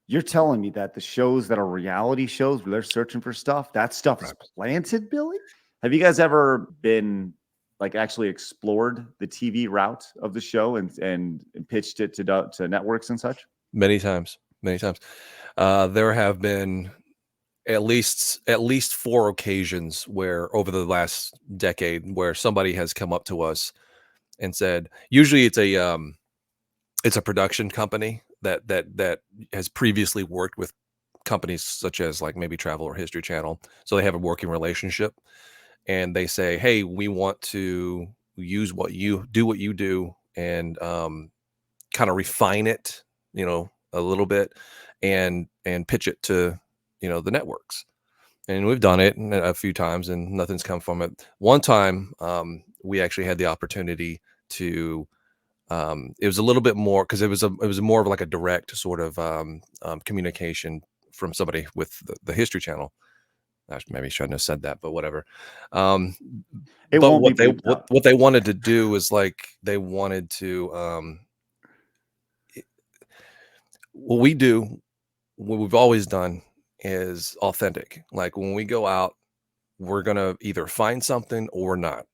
You're telling me that the shows that are reality shows where they're searching for stuff, that stuff is Right. planted, Billy? Have you guys ever been like actually explored the TV route of the show and pitched it to networks and such? Many times, many times. There have been at least 4 occasions where over the last decade where somebody has come up to us and said, usually it's a production company that has previously worked with companies such as like maybe Travel or History Channel, so they have a working relationship, and they say, "Hey, we want to use what you do, and kind of refine it, a little bit, and pitch it to the networks." And we've done it a few times, and nothing's come from it. One time, we actually had the opportunity to. It was a little bit more because it was more of like a direct sort of communication from somebody with the History Channel. Maybe I shouldn't have said that, but whatever. Um, It but won't be what they bleeped what, out. what they wanted to do was like they wanted to what we do, what we've always done is authentic. Like when we go out, we're gonna either find something or not.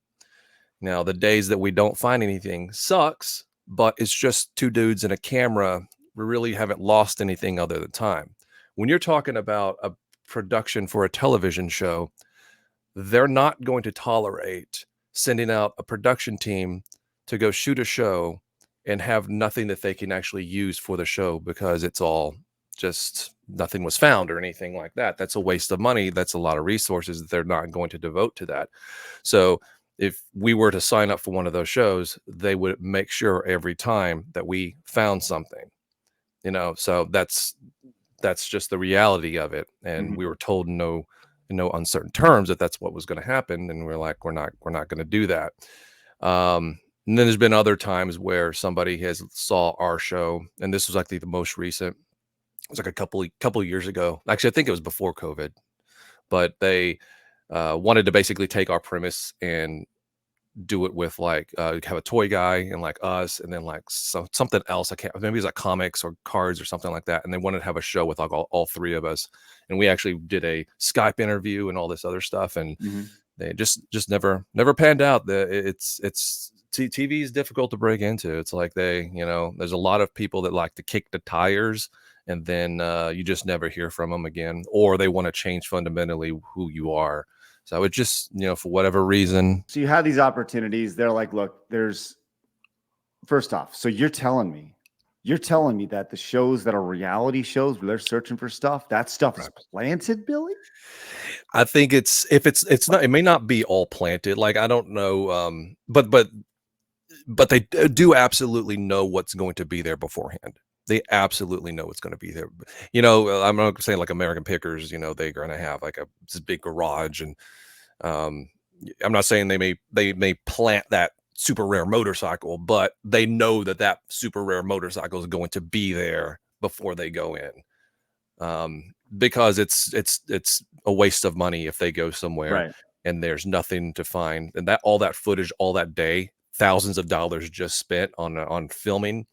Now, the days that we don't find anything sucks, but it's just 2 dudes and a camera. We really haven't lost anything other than time. When you're talking about a production for a television show, they're not going to tolerate sending out a production team to go shoot a show and have nothing that they can actually use for the show because it's all just nothing was found or anything like that. That's a waste of money. That's a lot of resources that they're not going to devote to that. So if we were to sign up for one of those shows, they would make sure every time that we found something, so that's just the reality of it. And Mhm. we were told in no uncertain terms that that's what was going to happen. And we're like, we're not going to do that. And then there's been other times where somebody has saw our show, and this was like the most recent. It was like a couple of years ago. Actually, I think it was before COVID, but they wanted to basically take our premise and do it with like have a toy guy and like us, and then like something else. I can't, maybe it's like comics or cards or something like that. And they wanted to have a show with like all 3 of us, and we actually did a Skype interview and all this other stuff, and Mhm. they just never panned out. TV is difficult to break into. It's like there's a lot of people that like to kick the tires, and then you just never hear from them again, or they want to change fundamentally who you are. So it just, for whatever reason. So you have these opportunities. They're like, look, there's first off, so you're telling me that the shows that are reality shows where they're searching for stuff, that stuff is Right. planted, Billy? I think it's not, it may not be all planted. Like I don't know, but they do absolutely know what's going to be there beforehand. They absolutely know what's going to be there. I'm not saying like American Pickers. They're going to have like this big garage, and um, I'm not saying they may plant that super rare motorcycle, but they know that super rare motorcycle is going to be there before they go in. Because it's a waste of money if they go somewhere Right. and there's nothing to find, and that all that footage all that day, thousands of dollars just spent on filming,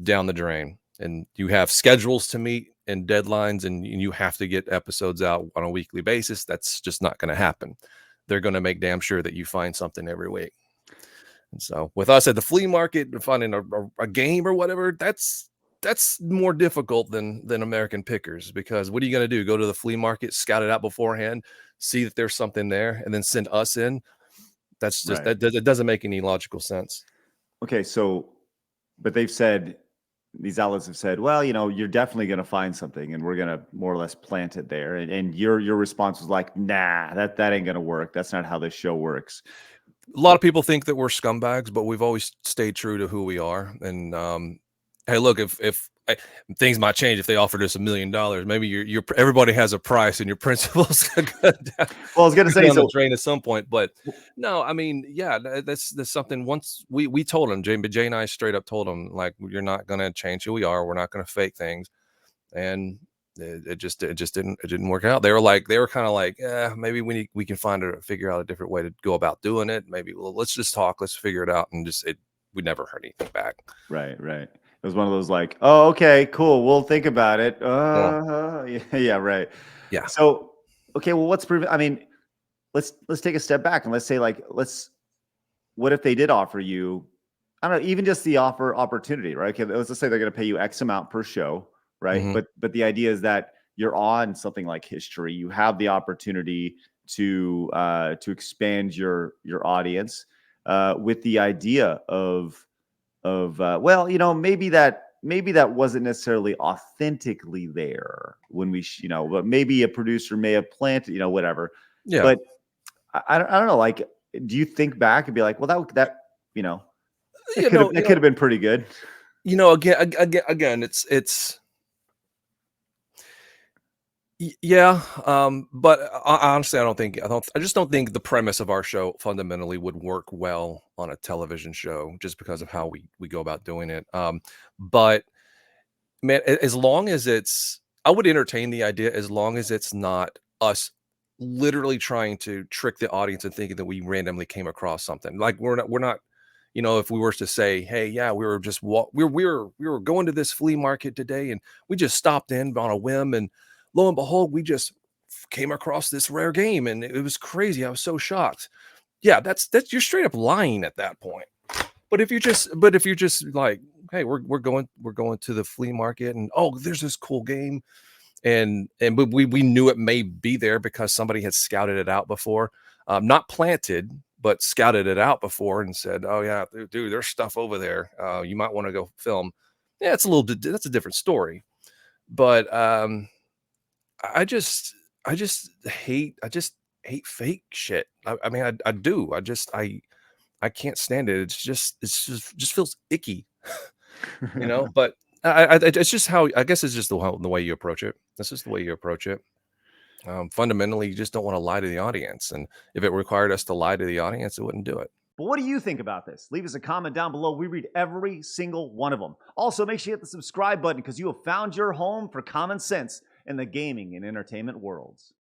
down the drain. And you have schedules to meet and deadlines, and you have to get episodes out on a weekly basis. That's just not going to happen. They're going to make damn sure that you find something every week. And so with us at the flea market, finding a game or whatever, that's more difficult than American Pickers, because what are you going to do? Go to the flea market, scout it out beforehand, see that there's something there, and then send us in? That's just Right. that doesn't make any logical sense. Okay, so but they've said these outlets have said, well, you're definitely going to find something, and we're going to more or less plant it there. And your response was like, nah, that ain't going to work. That's not how this show works. A lot of people think that we're scumbags, but we've always stayed true to who we are. And hey, look, if things might change if they offered us $1 million, maybe your everybody has a price, and your principles go down, Well, I was going to go say, down the so drain at some point. But no, I mean, yeah, that's something. Once we told him, Jay and I straight up told him, like, you're not going to change who we are. We're not going to fake things. And it just didn't work out. They were kind of like, yeah, maybe we can figure out a different way to go about doing it. Maybe, well, let's just talk, let's figure it out. And we never heard anything back. right. It was one of those like, oh, okay, cool. We'll think about it. Well, Yeah, yeah, right. yeah. So, okay, well, I mean, let's take a step back and let's say like, what if they did offer you, I don't know, even just the opportunity, right? Okay, let's just say they're going to pay you X amount per show, right? Hmm. But the idea is that you're on something like history. You have the opportunity to expand your audience with the idea of well, maybe that wasn't necessarily authentically there when but maybe a producer may have planted, whatever. Yeah. But I don't know, like, do you think back and be like, well, that you know You know, that could have been pretty good. again, it's yeah, but honestly, I just don't think the premise of our show fundamentally would work well on a television show just because of how we go about doing it. But man, as long as I would entertain the idea as long as it's not us literally trying to trick the audience and thinking that we randomly came across something. Like we're not, if we were to say, hey, yeah, we were just we were going to this flea market today and we just stopped in on a whim and lo and behold, we just came across this rare game and it was crazy. I was so shocked. Yeah, that's you're straight up lying at that point. But if you're just like, hey, we're going to the flea market and oh, there's this cool game and but we knew it may be there because somebody had scouted it out before, not planted, but scouted it out before and said, oh yeah, dude, there's stuff over there. You might want to go film. Yeah, that's a different story. But I just I just hate fake shit. I mean, I do. I can't stand it. Just feels icky, But it's just how I guess it's just the way you approach it. This is the way you approach it. Fundamentally, you just don't want to lie to the audience, and if it required us to lie to the audience, it wouldn't do it. But what do you think about this? Leave us a comment down below. We read every single one of them. Also, make sure you hit the subscribe button because you have found your home for common sense in the gaming and entertainment worlds.